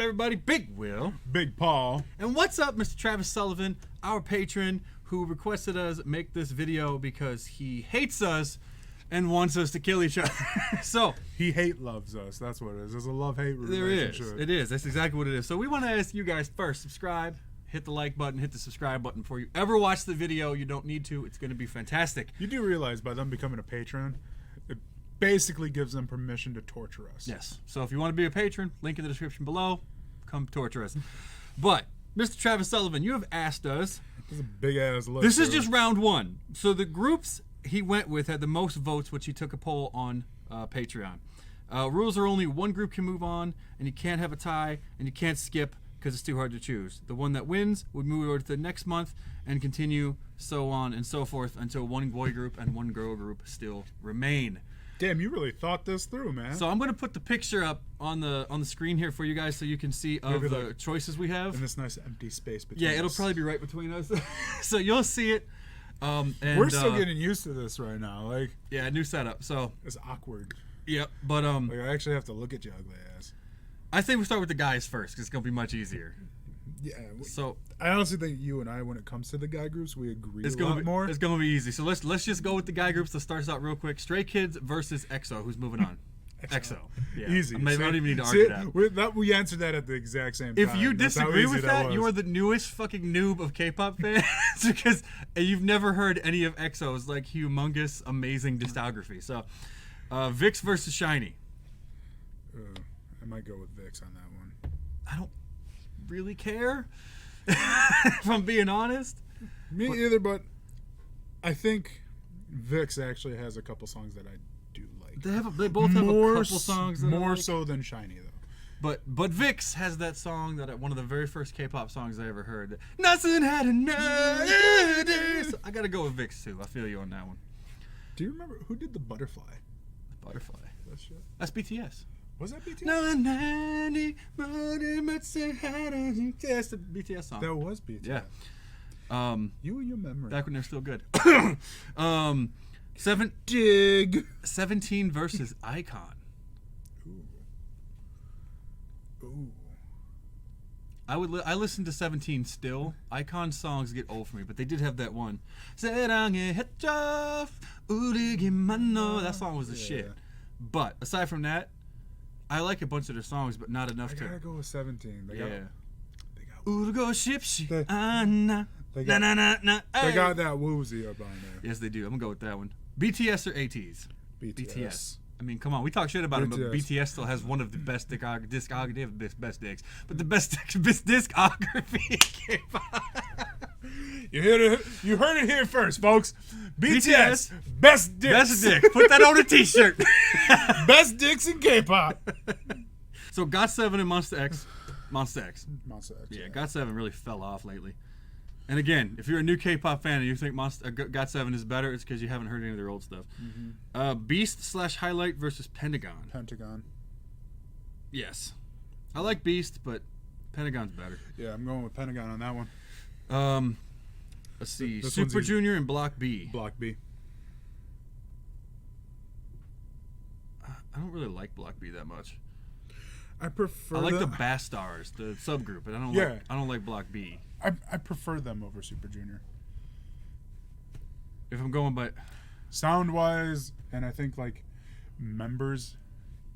everybody? Big Will. Big Paul. And what's up, Mr. Travis Sullivan, our patron, who requested us make this video because he hates us and wants us to kill each other. So he loves us. That's what it is. There's a love-hate relationship. There is. It is. That's exactly what it is. So we want to ask you guys first, subscribe, hit the like button, hit the subscribe button before you ever watch the video. You don't need to. It's going to be fantastic. You do realize by them becoming a patron, it basically gives them permission to torture us. Yes. So if you want to be a patron, link in the description below. Come torture us. But Mr. Travis Sullivan, you have asked us. This is a big-ass list. This is just round one. So the groups he went with had the most votes, which he took a poll on Patreon. Rules are only one group can move on, and you can't have a tie, and you can't skip because it's too hard to choose. The one that wins would move over to the next month and continue so on and so forth until one boy group and one girl group still remain. Damn, you really thought this through, man. So I'm going to put the picture up on the screen here for you guys so you can see of the choices we have. In this nice empty space between us. Yeah, it'll probably be right between us. So you'll see it. And, we're still getting used to this right now. Like, yeah, new setup. So it's awkward. Yep, but like, I actually have to look at you ugly ass. I think we start with the guys first because it's gonna be much easier. Yeah. So I honestly think you and I, when it comes to the guy groups, we agree a lot more. It's gonna be easy. So let's just go with the guy groups. Let's start us out real quick. Stray Kids versus EXO. Who's moving on? EXO. Yeah. Easy. I don't even need to argue that. We answered that at the exact same time. If you disagree with that, you are the newest fucking noob of K-pop fans because you've never heard any of EXO's like humongous, amazing discography. So, VIX versus SHINee. I might go with VIX on that one. I don't really care, if I'm being honest. Me either, but I think VIX actually has a couple songs that I do like. They both have a couple songs that more I like. So than SHINee though. But VIX has that song that one of the very first K-pop songs I ever heard. Nothing had enough. So I gotta go with VIX too. I feel you on that one. Do you remember who did the Butterfly? The Butterfly. That's BTS. Was that BTS? No, that's the BTS song. That was BTS. Yeah. You and your memory. Back when they're still good. 17 versus Icon. Ooh. I listen to 17 still. Icon songs get old for me, but they did have that one. That song was the shit. But aside from that, I like a bunch of their songs, but not enough to. I gotta go with 17. They got that woozy up on there. Yes, they do. I'm gonna go with that one. BTS or ATs? BTS. I mean, come on. We talk shit about them, but BTS still has one of the best discography. They have the best dicks, but the best discography. You heard it here first, folks. BTS best dicks. Best dick. Put that on a t-shirt. Best dicks in K-pop. So GOT7 and Monster X. Yeah, GOT7 really fell off lately. And again, if you're a new K-pop fan and you think GOT7 is better, it's because you haven't heard any of their old stuff. Mm-hmm. Beast/Highlight versus Pentagon. Yes. I like Beast, but Pentagon's better. Yeah, I'm going with Pentagon on that one. Let's see. Super Junior and Block B. Block B. I don't really like Block B that much. I prefer. I like the Bastars, the subgroup, but I don't like Block B. I prefer them over Super Junior. If I'm going by sound wise, and I think like members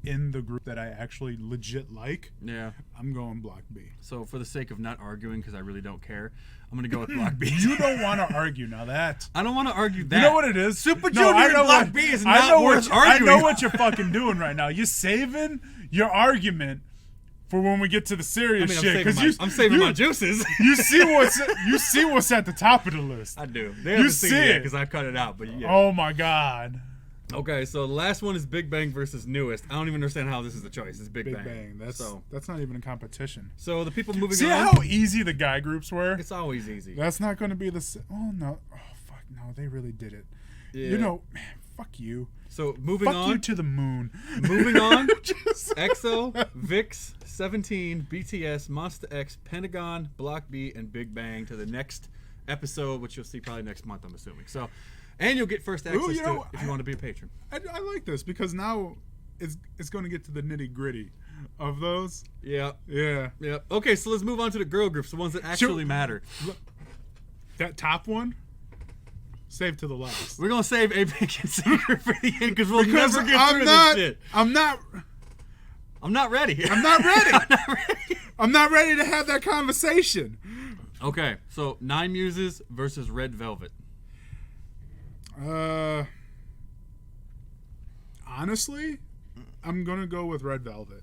in the group that I actually legit like, yeah, I'm going Block B. So for the sake of not arguing, because I really don't care, I'm gonna go with Block B. You don't want to argue now. I don't want to argue that. You know what it is? Super Junior and Block B is not worth arguing. I know what you're fucking doing right now. You're saving your argument for when we get to the serious shit. Because I'm saving my juices. You see what's at the top of the list. I do. You see it because I cut it out. But yeah. Oh my god. Okay, so the last one is Big Bang versus Newest. I don't even understand how this is the choice. It's Big Bang. That's not even a competition. So the people moving on. See how easy the guy groups were? It's always easy. That's not going to be the. Oh no! Oh fuck no! They really did it. Yeah. You know, man. Fuck you. So moving on. Fuck you to the moon. Moving on. EXO, VIX, 17, BTS, Monster X, Pentagon, Block B, and Big Bang to the next episode, which you'll see probably next month, I'm assuming. So, and you'll get first access to it if you want to be a patron. I like this because now it's going to get to the nitty gritty of those. Yeah. Yeah. Yeah. Okay, so let's move on to the girl groups, the ones that actually matter. That top one, save to the last. We're gonna save Apex and Secret for the end because we'll never get through this shit. I'm not ready. I'm not ready. I'm not ready to have that conversation. Okay, so Nine Muses versus Red Velvet. Honestly, I'm gonna go with Red Velvet,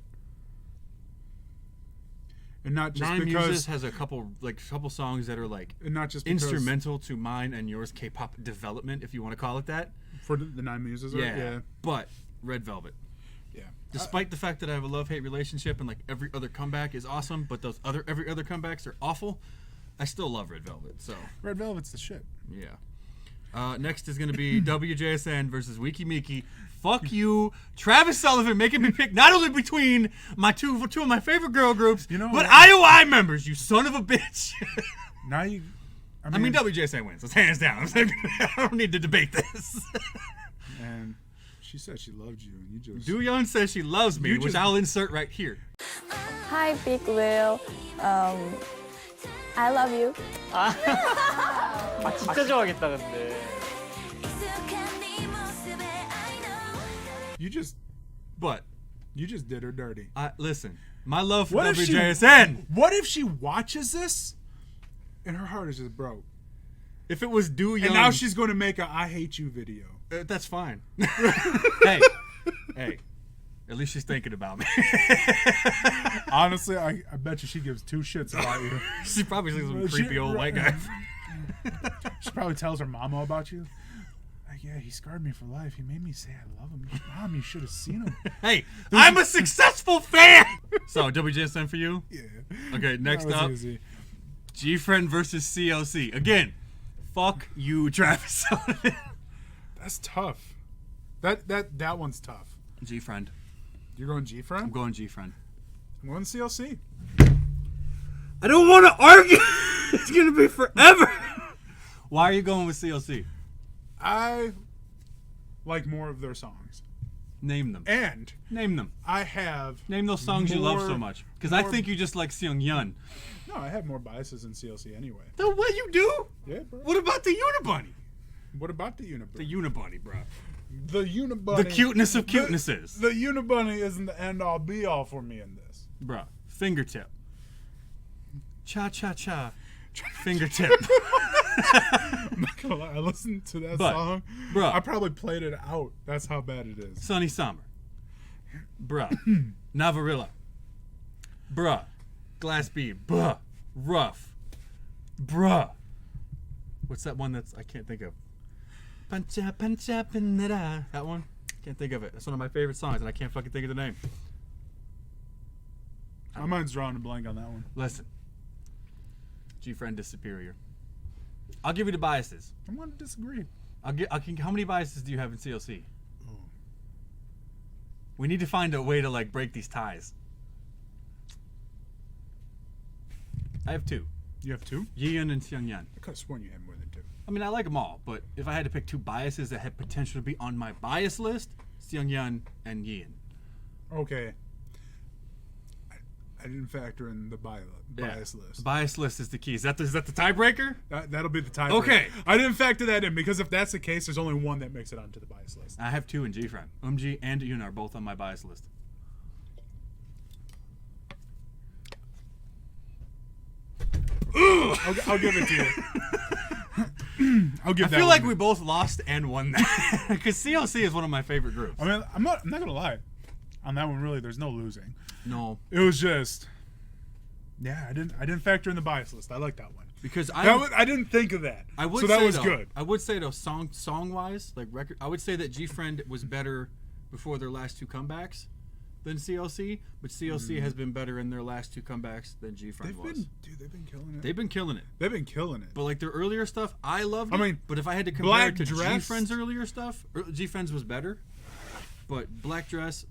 and not just Nine because Muses has a couple songs that are like and not just because instrumental to mine and yours K-pop development, if you want to call it that. For the Nine Muses. Yeah. But Red Velvet. Yeah. Despite the fact that I have a love-hate relationship and like every other comeback is awesome, but every other comebacks are awful, I still love Red Velvet. So Red Velvet's the shit. Yeah. Next is going to be WJSN versus Wiki Miki. Fuck you, Travis Sullivan, making me pick not only between two of my favorite girl groups, but IOI members. You son of a bitch. Now you. I mean WJSN wins. It's hands down. I don't need to debate this. And she said she loved you, and you just. Dooyeon says she loves me, which I'll insert right here. Hi, Big Will. I love you. 아 진짜 좋아하겠다 근데. You just did her dirty. Listen, my love for What if WJSN. What if she watches this, and her heart is just broke? If it was Dooyeon, And now she's going to make a "I hate you" video. That's fine. hey, at least she's thinking about me. Honestly, I bet you she gives two shits about you. She probably sees some creepy old white guy. She probably tells her mama about you. Like, yeah, he scarred me for life. He made me say I love him. Mom, you should have seen him. Hey, I'm a successful fan. So WJSN for you? Yeah. Okay, next That up, was easy. G-Friend versus CLC. Again, fuck you, Travis Sullivan. That's tough. That one's tough. G-Friend. You're going G-Friend? I'm going G-Friend. I'm going CLC. I don't want to argue. It's going to be forever. Why are you going with CLC? I like more of their songs. Name them. And Name them. I have Name those songs you love so more- much. Because I think you just like Seung Yun. No, I have more biases in CLC anyway. The what you do? Yeah, bro. What about the Unibunny? What about the Unibunny? The Unibunny, bro. The Unibunny. The cuteness of cutenesses. The Unibunny isn't the end all be all for me in this. Bruh. Fingertip. Cha cha cha. Fingertip. I'm not gonna lie, I listened to that But, song. bruh. I probably played it out. That's how bad it is. Sunny Summer. Bruh. Navarilla. Bruh. Glass Bead. Bruh. Rough. Bruh. What's that one that's I can't think of? Pancha pancha pinera. That one? Can't think of it. That's one of my favorite songs and I can't fucking think of the name. My mind's drawing a blank on that one. Listen. G-Friend is superior. I'll give you the biases. I'm going to disagree. How many biases do you have in CLC? We need to find a way to like break these ties. I have two. You have two? Yeon and Seungyeon. I could have sworn you had more than two. I mean, I like them all, but if I had to pick two biases that had potential to be on my bias list, Seungyeon and Yeon. Okay. I didn't factor in the bias list. The bias list is the key. Is that the tiebreaker? That'll be the tiebreaker. Okay. I didn't factor that in because if that's the case, there's only one that makes it onto the bias list. I have two in G-Friend. Umji and Yoon are both on my bias list. I'll give it to you. I'll give that I feel one like to we you. both lost and won that because CLC is one of my favorite groups. I mean, I'm not gonna lie. On that one, really, there's no losing. No, It was just, yeah, I didn't factor in the bias list. I like that one because I didn't think of that. I would so say that was though, good. I would say though, song wise, like record, I would say that G-Friend was better before their last two comebacks than CLC, but CLC has been better in their last two comebacks than G-Friend was. They've been killing it. They've been killing it. They've been killing it. But like their earlier stuff, I loved. I mean, but if I had to compare Black it to Dress- G-Friend's earlier stuff, G-Friend's was better. But Black Dress,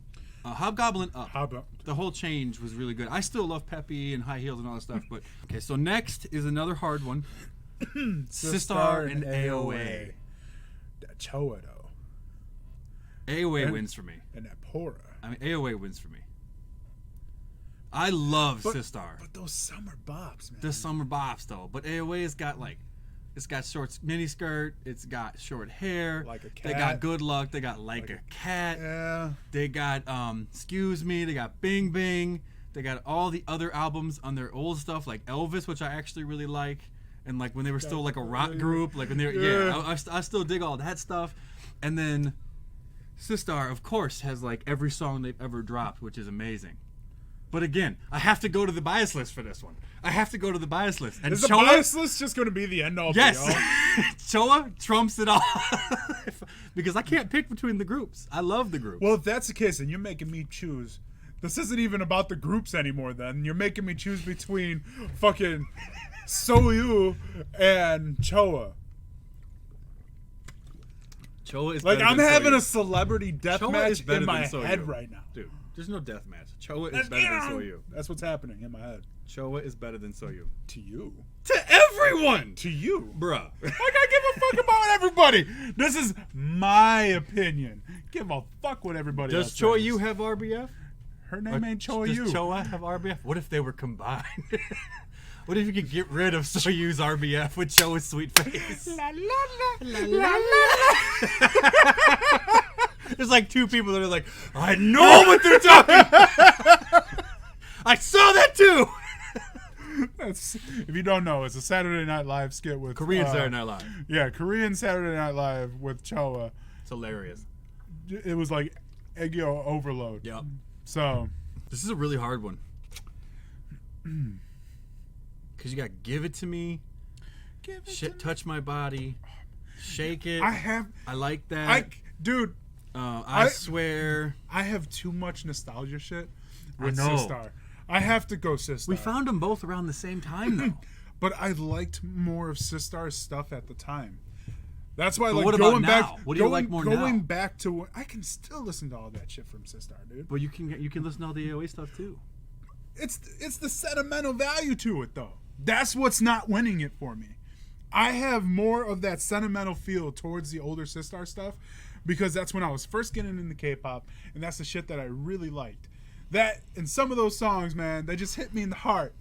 Hobgoblin Up. How about The whole change was really good. I still love Peppy and High Heels and all that stuff. But okay, so next is another hard one. Sistar and AOA. That Choado AOA And- wins for me. and that Pora. I mean, AOA wins for me. I love Sistar. But those summer bops, man. The summer bops, though. But AOA has got, like, it's got short mini skirt. It's got short hair. Like a cat. They got Good Luck. They got Like a Cat. Yeah. They got Excuse Me. They got Bing Bing. They got all the other albums on their old stuff, like Elvis, which I actually really like. And, like, when they were still, like, a rock group. Like, when they were, I still dig all that stuff. And then Sistar, of course, has, like, every song they've ever dropped, which is amazing. But again, I have to go to the bias list for this one. I have to go to the bias list. And Is the bias list just going to be the end all? Yes. Choa trumps it all. Because I can't pick between the groups. I love the groups. Well, if that's the case, then you're making me choose. This isn't even about the groups anymore, then. You're making me choose between fucking Soyu and Choa. Choa is like, better I'm than having Soyu. a celebrity death Choa is match better in my than Soyu. head right now. Dude, there's no death match. Choa is better than Soyu. That's what's happening in my head. Choa is better than Soyu. To you. To everyone! To you. Bruh. Like, I give a fuck about everybody. This is my opinion. Give a fuck what everybody else Does says. Choa have RBF? Her name ain't Choa Does Yu. Choa have RBF? What if they were combined? What if you could get rid of Soyu's RBF with Choa's sweet face? La, la, la, la, la. There's like two people that are like, I know what they're talking about. I saw that too. That's, if you don't know, it's a Saturday Night Live skit with Korean Saturday Night Live. Yeah, Korean Saturday Night Live with Choa. It's hilarious. It was like Egyo overload. Yep. So this is a really hard one. Because you got Give It To Me, Touch My Body, Shake It. I like that. Dude, I Swear. I have too much nostalgia shit with I know. Sistar. I have to go Sistar. We found them both around the same time, though. But I liked more of Sistar's stuff at the time. That's why, But like, what about going now? back. What do you like more now? Going back to, I can still listen to all that shit from Sistar, dude. But you can listen to all the AOA stuff too. It's the sentimental value to it, though. That's what's not winning it for me. I have more of that sentimental feel towards the older Sistar stuff because that's when I was first getting into K-pop, and that's the shit that I really liked. That and some of those songs, man, they just hit me in the heart.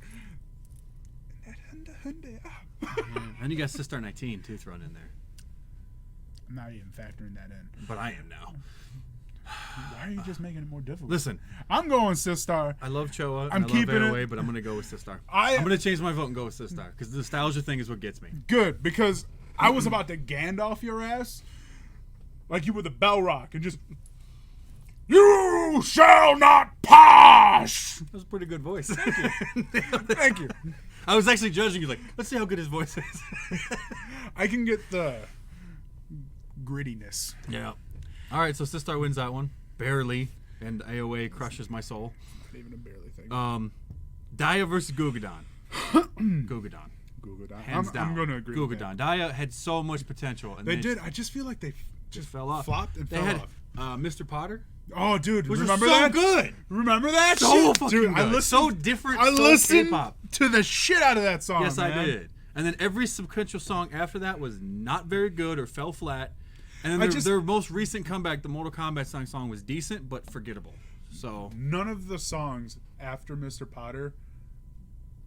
And you got Sistar 19 too thrown in there. I'm not even factoring that in. But I am now. Why are you just making it more difficult? Listen, I'm going Sistar. I love Choa. I'm and keeping I love AOA, it. but I'm gonna go with Sistar. I'm gonna change my vote and go with Sistar because the nostalgia thing is what gets me. Good, because I was about to Gandalf your ass like you were the Bell Rock and just you shall not pass. That was a pretty good voice. Thank you. I was actually judging you like, let's see how good his voice is. I can get the grittiness. Yeah. All right, so Sistar wins that one barely, and AOA crushes my soul. Not even a barely thing. Daya versus Gugadon. Gugadon. Gugadon. Hands down. I'm going to agree with Gugadon. that. Daya had so much potential, and They did. I just feel like they just fell off. flopped and They fell had off. Mr. Potter, Oh, dude, which remember was so that? good. Remember that? So shit? fucking dude, good. I listened, So different. I so listened K-pop. to the shit out of that song. Yes, man. I did. And then every sequential song after that was not very good or fell flat. And then their most recent comeback, the Mortal Kombat song was decent but forgettable. So None of the songs after Mr. Potter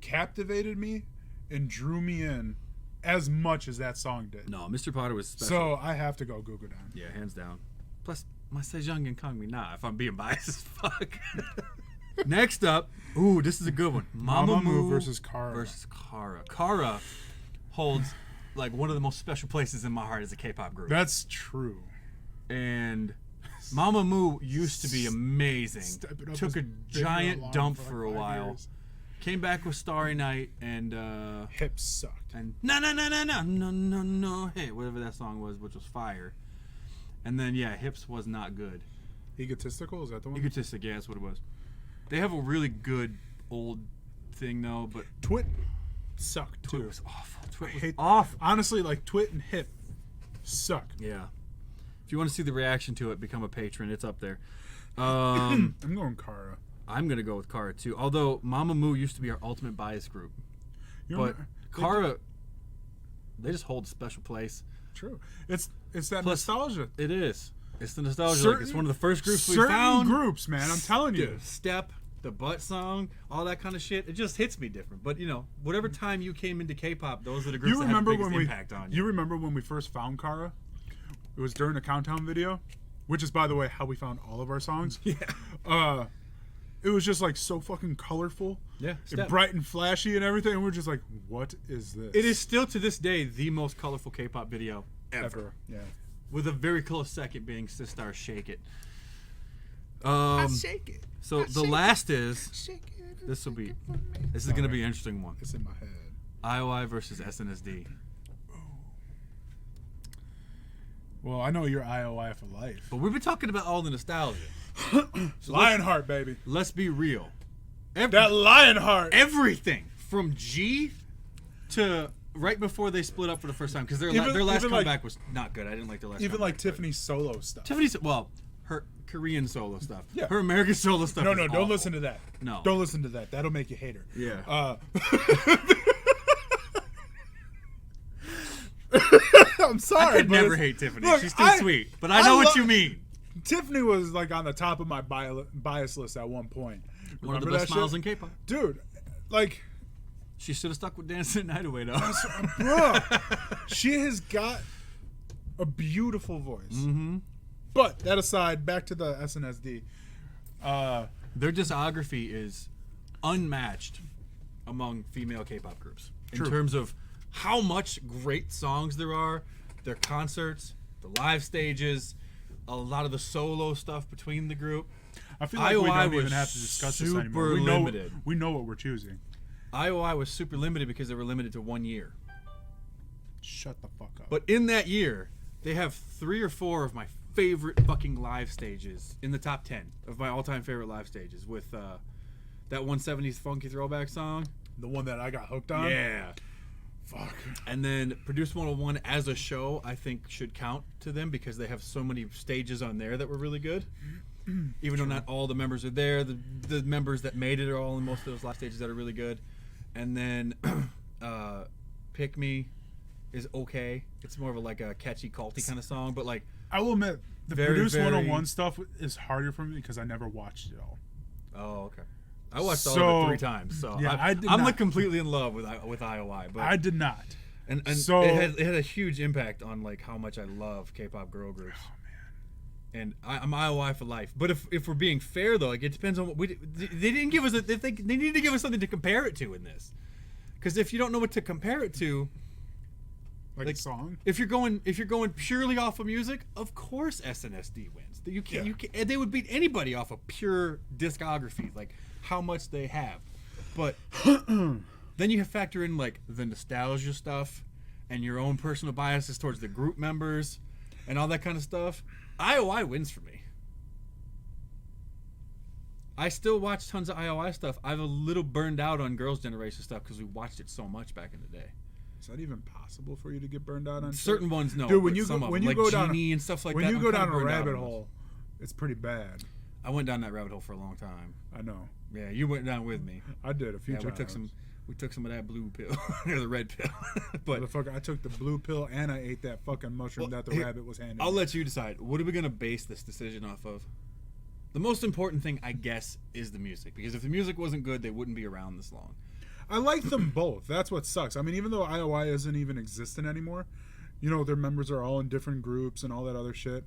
captivated me and drew me in as much as that song did. no, Mr. Potter was special. So I have to go Gugadon. Yeah, hands down. Plus, my Sejong and Kang Mi Na, if I'm being biased as fuck. Next up, ooh, this is a good one. Mamamoo versus Kara. Versus Kara. Kara holds like one of the most special places in my heart as a K-pop group. That's true. And Mamamoo used to be amazing. Step It Up Took was a bigger giant alarm dump for, for a like 5 while. years. Came back with Starry Night and Hips sucked. no, hey, whatever that song was, which was fire. And then yeah, Hips was not good. Egotistical, is that the one? Egotistic, yeah, that's what it was. They have a really good old thing though, but Twit sucked Twit too. was awful. Twit I was hate awful. Honestly, like Twit and Hip suck. Yeah. If you want to see the reaction to it, become a patron. It's up there. I'm going Kara. I'm gonna go with Kara too. Although Mamamoo used to be our ultimate bias group, You but remember- Kara, they just hold a special place. True. It's that Plus, nostalgia. It is. It's the nostalgia. Like, it's one of the first groups we certain found. groups, man. I'm telling you. Dude, Step, the butt song, all that kind of shit. It just hits me different. But you know, whatever time you came into K-pop, those are the groups that have the biggest impact on you. You remember when we first found Kara? It was during the Countdown video, which is, by the way, how we found all of our songs. Yeah. It was just like so fucking colorful. Yeah. And bright and flashy and everything. And we're just like, what is this? It is still to this day the most colorful K-pop video ever. Yeah. With a very close second being Sistar Shake It. I shake it. So the last is Shake it. this is gonna be an interesting one. It's in my head. IOI versus SNSD. Well, I know you're IOI for life. But we've been talking about all the nostalgia. So Lionheart, baby. Let's be real. That Lionheart. Everything from G to right before they split up for the first time, because their last comeback was not good. I didn't like their last. Even comeback, like Tiffany's solo stuff. Tiffany's, well, her Korean solo stuff. Yeah. Her American solo stuff. No, is don't awful. listen to that. No. Don't listen to that. That'll make you hate her. Yeah. I'm sorry. I could but never it's- hate Tiffany. Look, She's too sweet. But I know what you mean. Tiffany was like on the top of my bias list at one point. One of the Remember best that smiles shit? in K-pop. Dude, like, She should have stuck with Dancing Night Away, though. bro, she has got a beautiful voice. Mm-hmm. But that aside, back to the SNSD. Their discography is unmatched among female K-pop groups in True. terms of how much great songs there are, their concerts, the live stages, a lot of the solo stuff between the group. I feel like we IOI don't even was have to discuss this super anymore. limited. We know what we're choosing. IOI was super limited because they were limited to 1 year. Shut the fuck up. But in that year, they have 3 or 4 of my favorite fucking live stages in the top 10 of my all-time favorite live stages with that 170s funky throwback song. The one that I got hooked on? Yeah. Fuck. And then Produce 101 as a show, I think, should count to them because they have so many stages on there that were really good. Even though not all the members are there, the members that made it are all in most of those live stages that are really good. And then Pick Me is okay. It's more of a catchy, culty kind of song, but like I will admit, the Very, Produce very- 101 stuff is harder for me because I never watched it all. oh, okay. I watched all So- of it 3 times, so yeah, I did I'm not. like completely in love with IOI. But I did not. and so- it had a huge impact on like how much I love K-pop girl groups. Oh, man. And I'm IOI for life. But if we're being fair though, like it depends on what they didn't give us. They need to give us something to compare it to in this. Because if you don't know what to compare it to, Like a song? if you're going purely off of music, of course SDS wins. You can't. They would beat anybody off of pure discography, like how much they have. But then you have factor in like the nostalgia stuff and your own personal biases towards the group members and all that kind of stuff. IOI wins for me. I still watch tons of IOI stuff. I'm a little burned out on Girls' Generation stuff because we watched it so much back in the day. Is that even possible for you to get burned out on Certain shit? ones, no. Dude, when but you some go, of when them, you like go down Genie and stuff like when that. you I'm go kinda down a burned out rabbit on those. hole, it's pretty bad. I went down that rabbit hole for a long time. I know. Yeah, you went down with me. I did a few Yeah, times. we took some of that blue pill or the red pill. But Motherfucker, I took the blue pill and I ate that fucking mushroom Well, that the here, rabbit was handing I'll me. let you decide. What are we gonna base this decision off of? The most important thing, I guess, is the music. Because if the music wasn't good, they wouldn't be around this long. I like them both. That's what sucks. I mean, even though IOI isn't even existent anymore, you know, their members are all in different groups and all that other shit.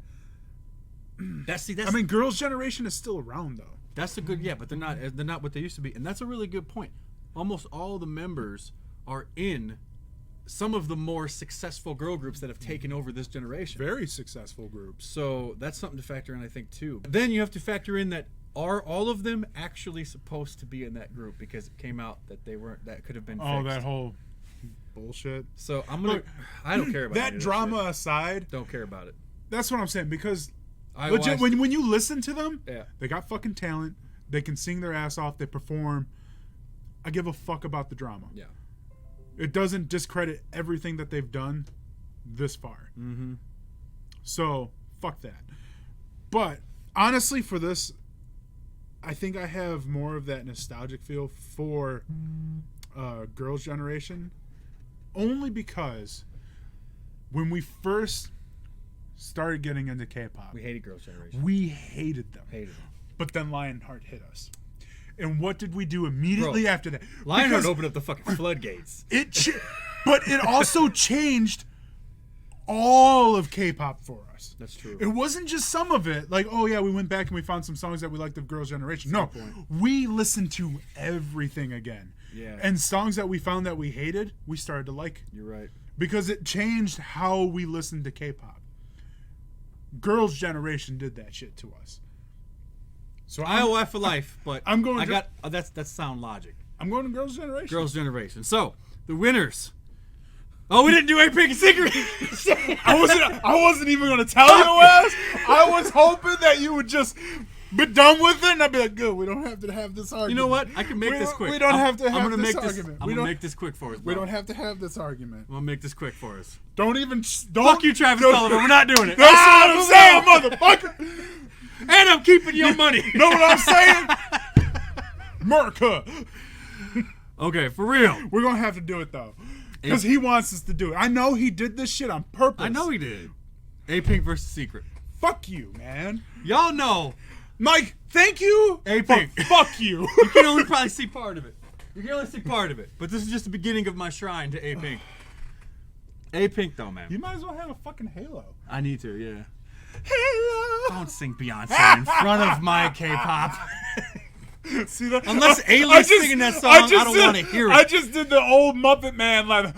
That's I mean, Girls' Generation is still around though. that's a good but they're not what they used to be, and that's a really good point. Almost all the members are in some of the more successful girl groups that have taken over this generation. Very successful groups. So that's something to factor in, I think, too. Then you have to factor in that are all of them actually supposed to be in that group because it came out that they weren't. That could have been fixed. Oh, that whole bullshit. So I'm gonna. Look, I don't care about any that of drama shit. aside. Don't care about it. That's what I'm saying because IOI legit, when you listen to them, Yeah. they got fucking talent. They can sing their ass off. They perform. I give a fuck about the drama. Yeah. It doesn't discredit everything that they've done this far. Mm-hmm. So fuck that. But honestly, for this, I think I have more of that nostalgic feel for Girls' Generation, only because when we first started getting into K-pop. We hated Girls' Generation. We hated them. Hated them. But then Lionheart hit us. And what did we do immediately after that? Lionheart Because opened up the fucking floodgates. But it also changed all of K-pop for us. That's true. It wasn't just some of it. Like, oh yeah, we went back and we found some songs that we liked of Girls' Generation. No, we listened to everything again. Yeah. And songs that we found that we hated, we started to like. You're right. Because it changed how we listened to K-pop. Girls' Generation did that shit to us. So IOI for life, but I'm going. That's sound logic. I'm going to Girls' Generation. Girls' Generation. So the winners. Oh, we didn't do A Pink Secret. I wasn't even going to tell you, Wes. I was hoping that you would just be done with it, and I'd be like, good, we don't have to have this argument. You know what? I can make this quick. We don't have to have I'm gonna this make argument. I'm going to make this quick for us, bro. We don't have to have this argument. I'm going to make this quick for us. Don't. Fuck you, Travis Sullivan. We're not doing it. That's what I'm saying, motherfucker. And I'm keeping your money. Know what I'm saying? America. Okay, for real. We're going to have to do it, though. Because he wants us to do it. I know he did this shit on purpose. I know he did. A Pink versus Secret. Fuck you, man. Y'all know. Mike, thank you. A Pink. Fuck you. You can only probably see part of it. You can only see part of it. But this is just the beginning of my shrine to A Pink. A Pink, though, man. You might as well have a fucking halo. I need to, yeah. Halo. Don't sing Beyonce in front of my K-pop. See that? Unless Ailey's singing that song, I don't want to hear it. I just did the old Muppet Man laugh.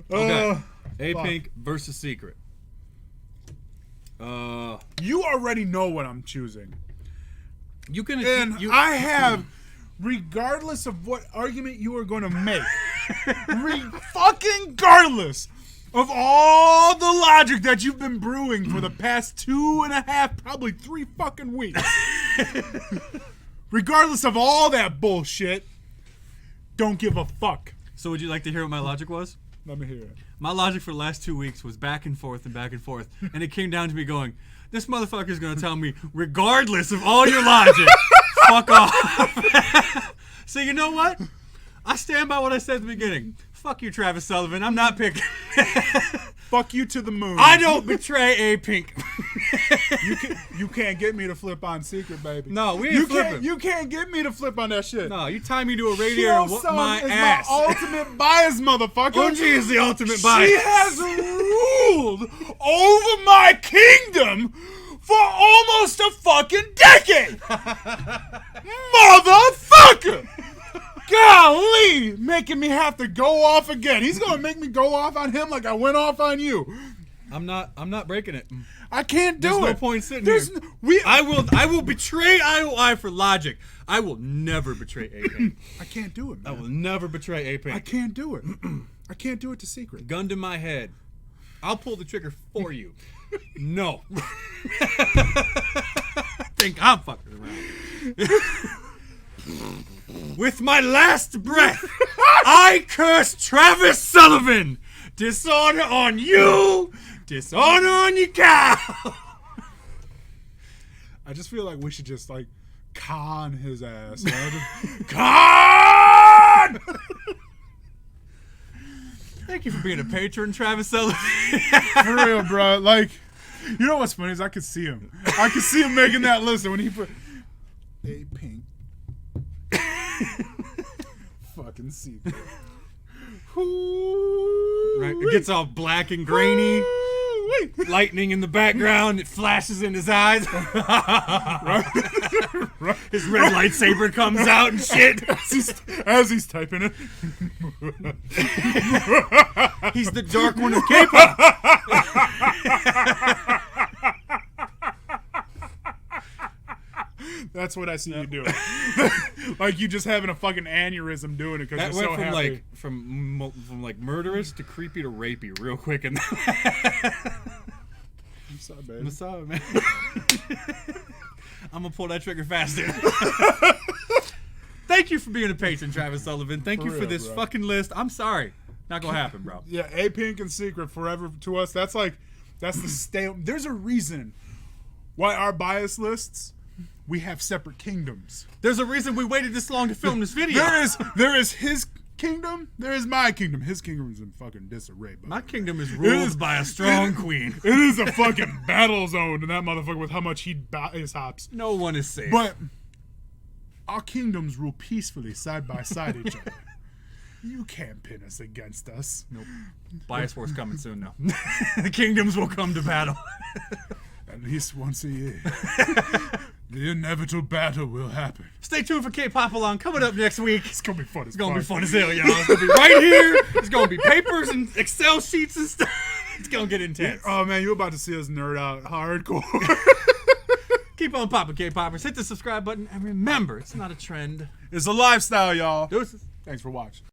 Okay. A Pink versus Secret. You already know what I'm choosing. You can. And I have, regardless of what argument you are going to make, fucking regardless of all the logic that you've been brewing for the past 2.5, probably 3 fucking weeks. Regardless of all that bullshit, don't give a fuck. So would you like to hear what my logic was? Let me hear it. My logic for the last 2 weeks was back and forth, and it came down to me going, this motherfucker's going to tell me, regardless of all your logic, fuck off. So you know what? I stand by what I said at the beginning. Fuck you, Travis Sullivan. I'm not picking. Fuck you to the moon. I don't betray A Pink. You can't get me to flip on Secret, baby. No, we ain't flipping. You can't get me to flip on that shit. No, you tie me to a radio and whoop my ass. My ultimate bias, motherfucker. Unji is the ultimate bias. She has ruled over my kingdom for almost a fucking decade. Motherfucker. Golly, making me have to go off again. He's gonna make me go off on him like I went off on you. I'm not breaking it. I can't do it. There's no point sitting here. I will betray IOI for logic. I will never betray A Pink. I can't do it, man. I will never betray A Pink. I can't do it. I can't do it to Secret. Gun to my head. I'll pull the trigger for you. No. Think I'm fucking around. With my last breath, I curse Travis Sullivan. Dishonor on you. Dishonor on your cow. I just feel like we should just like con his ass. Con! Thank you for being a patron, Travis Sullivan. For real, bro. Like, you know what's funny is I could see him. I could see him making that list when he put A Pink. Fucking Secret. Right, it gets all black and grainy. Lightning in the background. It flashes in his eyes. His red lightsaber comes out and shit. As he's typing it. He's the dark one of K-pop. That's what I see you doing. Like you just having a fucking aneurysm doing it because you're so from happy. from murderous to creepy to rapey real quick. And I'm sorry, baby. I'm sorry, man. I'm gonna pull that trigger faster. Thank you for being a patron, Travis Sullivan. Thank you for this fucking list. I'm sorry. Not gonna happen, bro. Yeah, A Pink and Secret forever to us. That's the stale. There's a reason why our bias lists, we have separate kingdoms. There's a reason we waited this long to film this video. There is his kingdom, there is my kingdom. His kingdom is in fucking disarray. My kingdom is ruled by a strong queen. It is a fucking battle zone in that motherfucker with how much he his hops. No one is safe. But our kingdoms rule peacefully side by side each other. You can't pin us against us. Nope. Bias Wars coming soon, though. The kingdoms will come to battle. At least once a year. The inevitable battle will happen. Stay tuned for K-Pop Along coming up next week. It's gonna be fun. It's gonna be fun as hell, y'all. It's gonna be right here. It's gonna be papers and Excel sheets and stuff. It's gonna get intense. Oh man, you're about to see us nerd out hardcore. Keep on popping, K-Poppers. Hit the subscribe button and remember, it's not a trend. It's a lifestyle, y'all. Deuces. Thanks for watching.